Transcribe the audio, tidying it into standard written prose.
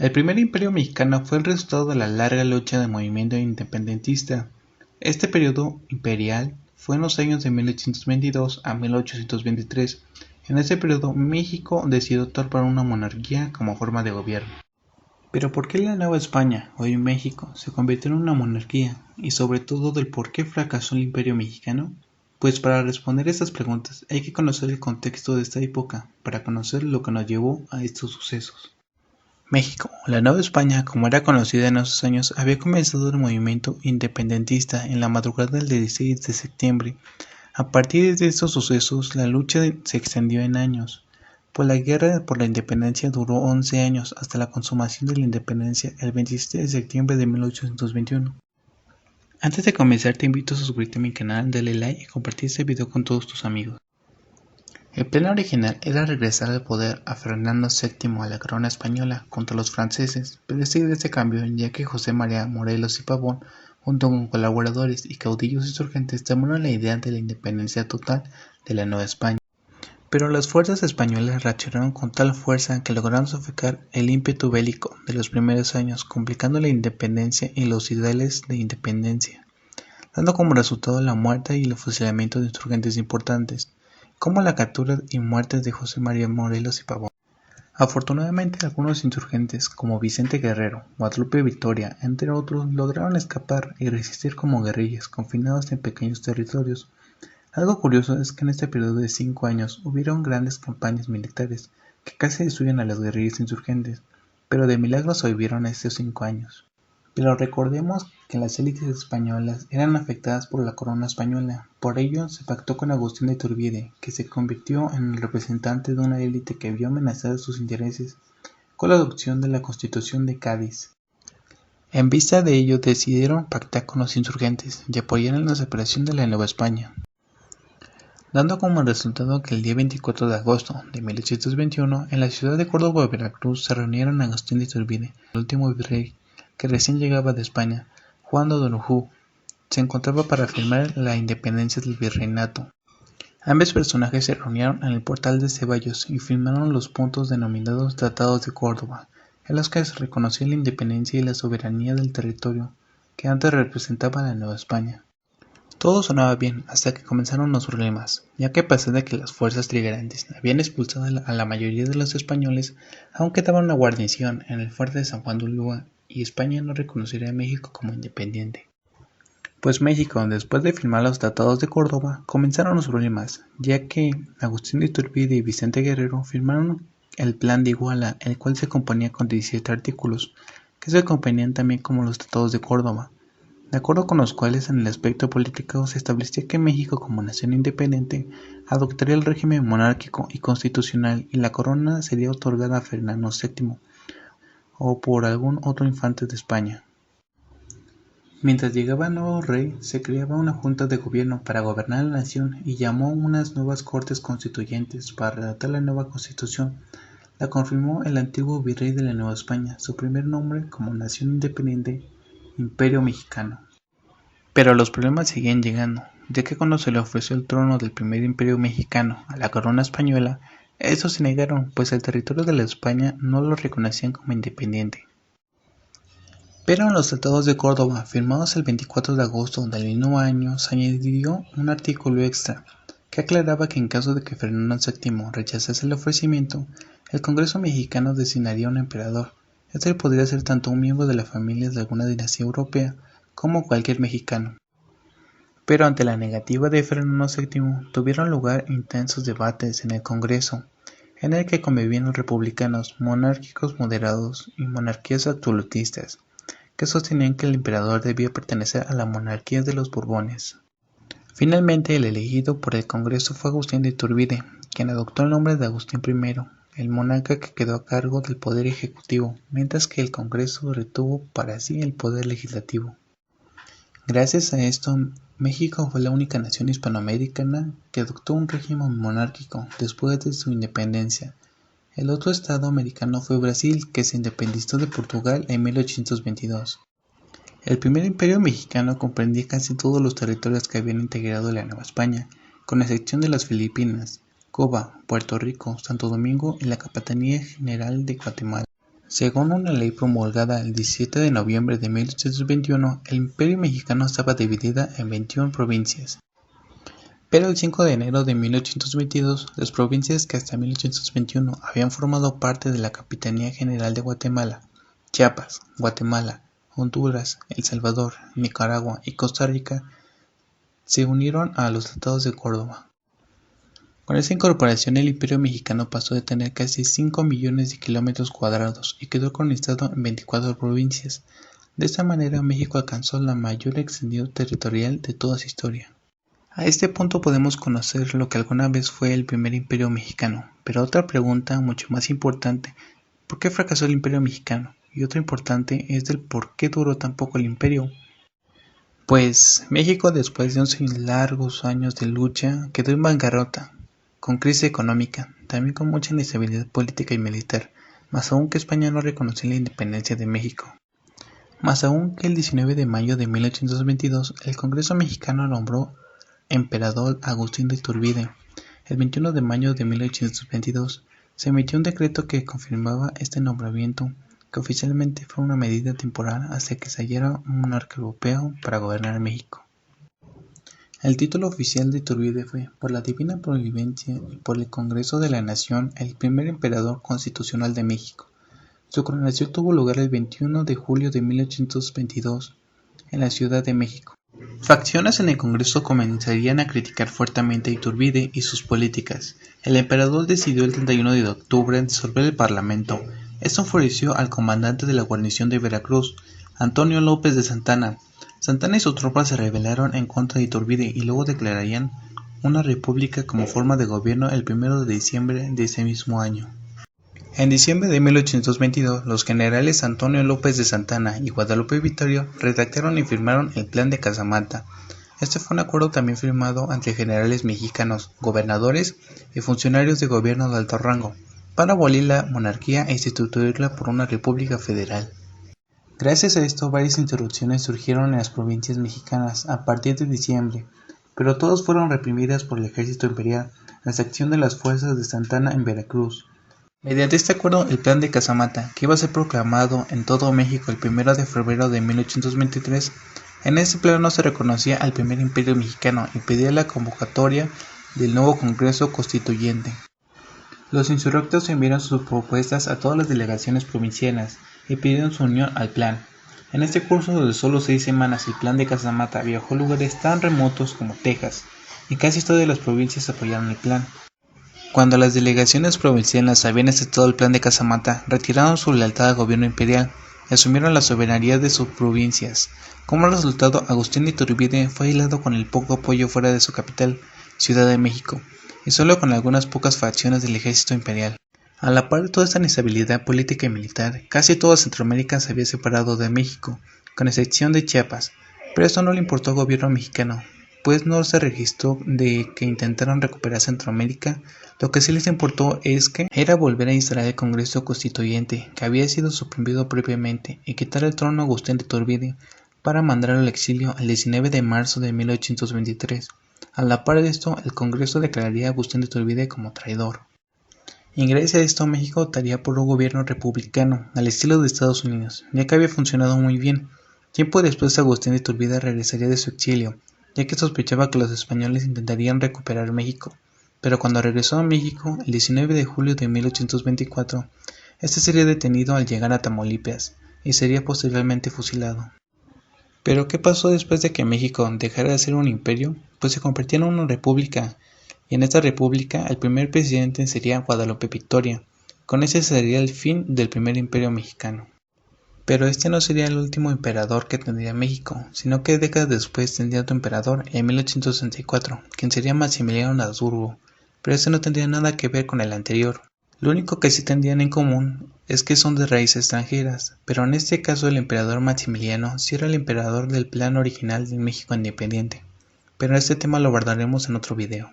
El primer imperio mexicano fue el resultado de la larga lucha del movimiento independentista. Este periodo imperial fue en los años de 1822 a 1823. En ese periodo, México decidió optar por una monarquía como forma de gobierno. Pero ¿por qué la Nueva España, hoy México, se convirtió en una monarquía? Y sobre todo del por qué fracasó el imperio mexicano. Pues para responder estas preguntas hay que conocer el contexto de esta época, para conocer lo que nos llevó a estos sucesos. México, la Nueva España, como era conocida en esos años, había comenzado el movimiento independentista en la madrugada del 16 de septiembre. A partir de estos sucesos, la lucha se extendió en años, pues la guerra por la independencia duró 11 años hasta la consumación de la independencia el 27 de septiembre de 1821. Antes de comenzar te invito a suscribirte a mi canal, darle like y compartir este video con todos tus amigos. El plan original era regresar al poder a Fernando VII a la corona española contra los franceses, pero esta idea se cambió ya que José María Morelos y Pavón, junto con colaboradores y caudillos insurgentes, tomaron la idea de la independencia total de la Nueva España. Pero las fuerzas españolas reaccionaron con tal fuerza que lograron sofocar el ímpetu bélico de los primeros años, complicando la independencia y los ideales de independencia, dando como resultado la muerte y el fusilamiento de insurgentes importantes, como la captura y muerte de José María Morelos y Pavón. Afortunadamente, algunos insurgentes, como Vicente Guerrero, Guadalupe Victoria, entre otros, lograron escapar y resistir como guerrillas, confinados en pequeños territorios. Algo curioso es que en este periodo de 5 años hubieron grandes campañas militares que casi destruyen a las guerrillas insurgentes, pero de milagro sobrevivieron estos 5 años. Pero recordemos que las élites españolas eran afectadas por la corona española, por ello se pactó con Agustín de Iturbide, que se convirtió en el representante de una élite que vio amenazados sus intereses con la adopción de la Constitución de Cádiz. En vista de ello decidieron pactar con los insurgentes y apoyar en la separación de la Nueva España, dando como resultado que el día 24 de agosto de 1821 en la ciudad de Córdoba, Veracruz, se reunieron Agustín de Iturbide, el último virrey que recién llegaba de España, Juan de O'Donojú, se encontraba para firmar la independencia del virreinato. Ambos personajes se reunieron en el portal de Ceballos y firmaron los puntos denominados Tratados de Córdoba, en los que se reconocía la independencia y la soberanía del territorio que antes representaba la Nueva España. Todo sonaba bien hasta que comenzaron los problemas, ya que a pesar de que las fuerzas trigarantes habían expulsado a la mayoría de los españoles, aún quedaba una guarnición en el fuerte de San Juan de Ulúa y España no reconocería a México como independiente. Pues México, después de firmar los Tratados de Córdoba, comenzaron los problemas, ya que Agustín de Iturbide y Vicente Guerrero firmaron el Plan de Iguala, el cual se componía con 17 artículos, que se componían también como los Tratados de Córdoba, de acuerdo con los cuales en el aspecto político se establecía que México como nación independiente adoptaría el régimen monárquico y constitucional y la corona sería otorgada a Fernando VII o por algún otro infante de España. Mientras llegaba el nuevo rey, se creaba una junta de gobierno para gobernar la nación y llamó unas nuevas cortes constituyentes para redactar la nueva constitución. La confirmó el antiguo virrey de la Nueva España, su primer nombre como nación independiente, Imperio Mexicano. Pero los problemas seguían llegando, ya que cuando se le ofreció el trono del primer imperio mexicano a la corona española, estos se negaron, pues el territorio de la España no lo reconocían como independiente. Pero en los Tratados de Córdoba, firmados el 24 de agosto del mismo año, se añadió un artículo extra que aclaraba que en caso de que Fernando VII rechazase el ofrecimiento, el Congreso mexicano designaría un emperador. Este podría ser tanto un miembro de la familia de alguna dinastía europea como cualquier mexicano. Pero ante la negativa de Fernando VII, tuvieron lugar intensos debates en el Congreso, en el que convivían los republicanos, monárquicos moderados y monarquías absolutistas, que sostenían que el emperador debía pertenecer a la monarquía de los Borbones. Finalmente, el elegido por el Congreso fue Agustín de Iturbide, quien adoptó el nombre de Agustín I, el monarca que quedó a cargo del poder ejecutivo, mientras que el Congreso retuvo para sí el poder legislativo. Gracias a esto, México fue la única nación hispanoamericana que adoptó un régimen monárquico después de su independencia. El otro estado americano fue Brasil, que se independizó de Portugal en 1822. El primer imperio mexicano comprendía casi todos los territorios que habían integrado la Nueva España, con excepción de las Filipinas, Cuba, Puerto Rico, Santo Domingo y la Capitanía General de Guatemala. Según una ley promulgada el 17 de noviembre de 1821, el Imperio Mexicano estaba dividida en 21 provincias. Pero el 5 de enero de 1822, las provincias que hasta 1821 habían formado parte de la Capitanía General de Guatemala, Chiapas, Guatemala, Honduras, El Salvador, Nicaragua y Costa Rica, se unieron a los Tratados de Córdoba. Con esa incorporación el Imperio Mexicano pasó de tener casi 5 millones de kilómetros cuadrados y quedó organizado en 24 provincias. De esta manera México alcanzó la mayor extensión territorial de toda su historia. A este punto podemos conocer lo que alguna vez fue el primer Imperio Mexicano, pero otra pregunta mucho más importante, ¿por qué fracasó el Imperio Mexicano? Y otra importante es del por qué duró tan poco el imperio. Pues México, después de 11 largos años de lucha, quedó en bancarrota, con crisis económica, también con mucha inestabilidad política y militar, más aún que España no reconoció la independencia de México. Más aún que el 19 de mayo de 1822, el Congreso mexicano nombró emperador Agustín de Iturbide. El 21 de mayo de 1822 se emitió un decreto que confirmaba este nombramiento, que oficialmente fue una medida temporal hasta que se hallara un monarca europeo para gobernar México. El título oficial de Iturbide fue, por la divina providencia y por el Congreso de la Nación, el primer emperador constitucional de México. Su coronación tuvo lugar el 21 de julio de 1822 en la Ciudad de México. Facciones en el Congreso comenzarían a criticar fuertemente a Iturbide y sus políticas. El emperador decidió el 31 de octubre disolver el Parlamento. Esto enfureció al comandante de la guarnición de Veracruz, Antonio López de Santana. Santana y sus tropas se rebelaron en contra de Iturbide y luego declararían una república como forma de gobierno el 1 de diciembre de ese mismo año. En diciembre de 1822, los generales Antonio López de Santana y Guadalupe Victorio redactaron y firmaron el Plan de Casamata. Este fue un acuerdo también firmado entre generales mexicanos, gobernadores y funcionarios de gobierno de alto rango, para abolir la monarquía e sustituirla por una república federal. Gracias a esto, varias interrupciones surgieron en las provincias mexicanas a partir de diciembre, pero todas fueron reprimidas por el ejército imperial, la sección de las fuerzas de Santana en Veracruz. Mediante este acuerdo, el Plan de Casamata, que iba a ser proclamado en todo México el 1 de febrero de 1823, en ese plan no se reconocía al primer imperio mexicano y pedía la convocatoria del nuevo Congreso Constituyente. Los insurrectos enviaron sus propuestas a todas las delegaciones provincianas y pidieron su unión al plan. En este curso de solo 6 semanas, el Plan de Casamata viajó a lugares tan remotos como Texas, y casi todas las provincias apoyaron el plan. Cuando las delegaciones provincianas habían aceptado el Plan de Casamata, retiraron su lealtad al gobierno imperial y asumieron la soberanía de sus provincias. Como resultado, Agustín de Iturbide fue aislado con el poco apoyo fuera de su capital, Ciudad de México, y solo con algunas pocas facciones del ejército imperial. A la par de toda esta inestabilidad política y militar, casi toda Centroamérica se había separado de México, con excepción de Chiapas, pero esto no le importó al gobierno mexicano, pues no se registró de que intentaron recuperar Centroamérica. Lo que sí les importó es que era volver a instalar el Congreso Constituyente, que había sido suprimido previamente, y quitar el trono a Agustín de Iturbide para mandarlo al exilio el 19 de marzo de 1823. A la par de esto, el Congreso declararía a Agustín de Iturbide como traidor. Y gracias a esto, México optaría por un gobierno republicano, al estilo de Estados Unidos, ya que había funcionado muy bien. Tiempo después, Agustín de Iturbide regresaría de su exilio, ya que sospechaba que los españoles intentarían recuperar México. Pero cuando regresó a México, el 19 de julio de 1824, este sería detenido al llegar a Tamaulipas y sería posteriormente fusilado. ¿Pero qué pasó después de que México dejara de ser un imperio? Pues se convirtió en una república, y en esta república el primer presidente sería Guadalupe Victoria. Con ese sería el fin del primer imperio mexicano. Pero este no sería el último emperador que tendría México, sino que décadas después tendría otro emperador en 1864, quien sería Maximiliano de Habsburgo, pero este no tendría nada que ver con el anterior. Lo único que sí tendrían en común es que son de raíces extranjeras, pero en este caso el emperador Maximiliano sí era el emperador del plan original de México independiente. Pero este tema lo abordaremos en otro video.